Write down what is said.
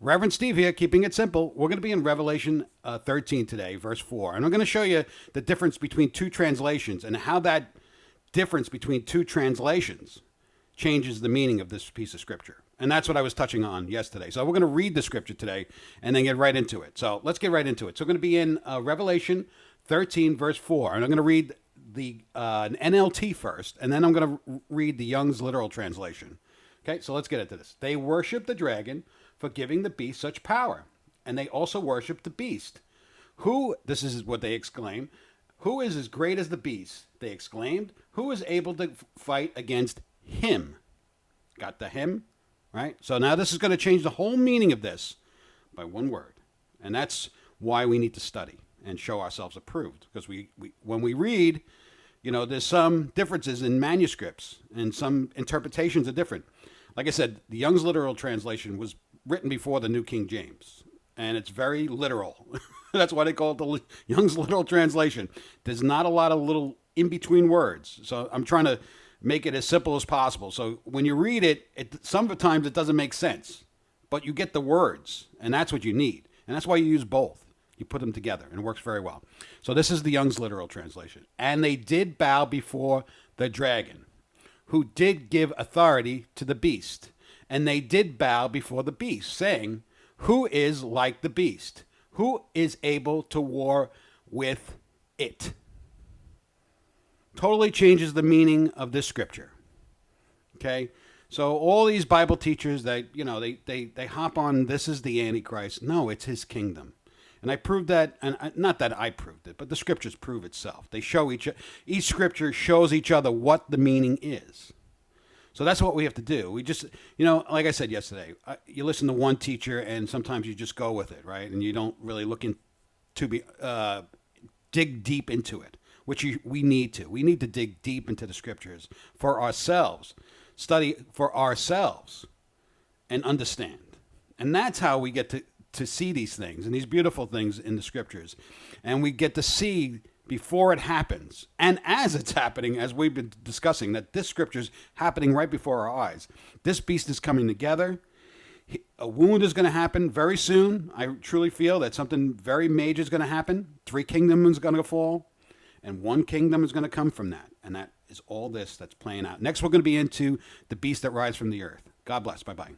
Reverend Steve here, keeping it simple. We're going to be in Revelation 13 today, verse 4. And I'm going to show you the difference between two translations and how that difference between two translations changes the meaning of this piece of scripture. And that's what I was touching on yesterday. So we're going to read the scripture today and then get right into it. So let's get right into it. So we're going to be in Revelation 13, verse 4. And I'm going to read the NLT first, and then I'm going to read the Young's literal translation. Okay, so let's get into this. They worship the dragon for giving the beast such power, and they also worship the beast. Who, this is what they exclaim, who is as great as the beast? They exclaimed. Who is able to fight against him? Got the him, right? So now this is going to change the whole meaning of this by one word, and that's why we need to study and show ourselves approved, because we when we read, you know, there's some differences in manuscripts and some interpretations are different. Like I said, the Young's literal translation was written before the New King James, and it's very literal. That's why they call it the Young's literal translation. There's not a lot of little in-between words, so I'm trying to make it as simple as possible. So when you read it, sometimes it doesn't make sense, but you get the words, and that's what you need, and that's why you use both. You put them together, and it works very well. So this is the Young's literal translation. And they did bow before the dragon, who did give authority to the beast. And they did bow before the beast, saying, who is like the beast? Who is able to war with it? Totally changes the meaning of this scripture. Okay? So all these Bible teachers that, you know, they hop on, this is the antichrist. No, it's his kingdom. And I proved that, and not that I proved it, but the scriptures prove itself. They show each scripture shows each other what the meaning is. So that's what we have to do. We just, you know, like I said yesterday, you listen to one teacher and sometimes you just go with it, right? And you don't really look dig deep into it, which we need to. We need to dig deep into the scriptures for ourselves, study for ourselves, and understand. And that's how we get to see these things and these beautiful things in the scriptures. And we get to see before it happens and as it's happening, as we've been discussing, that this scripture is happening right before our eyes. This beast is coming together. A wound is going to happen very soon. I truly feel that something very major is going to happen. 3 kingdoms are going to fall, and 1 kingdom is going to come from that. And that is all this that's playing out. Next, we're going to be into the beast that rises from the earth. God bless. Bye-bye.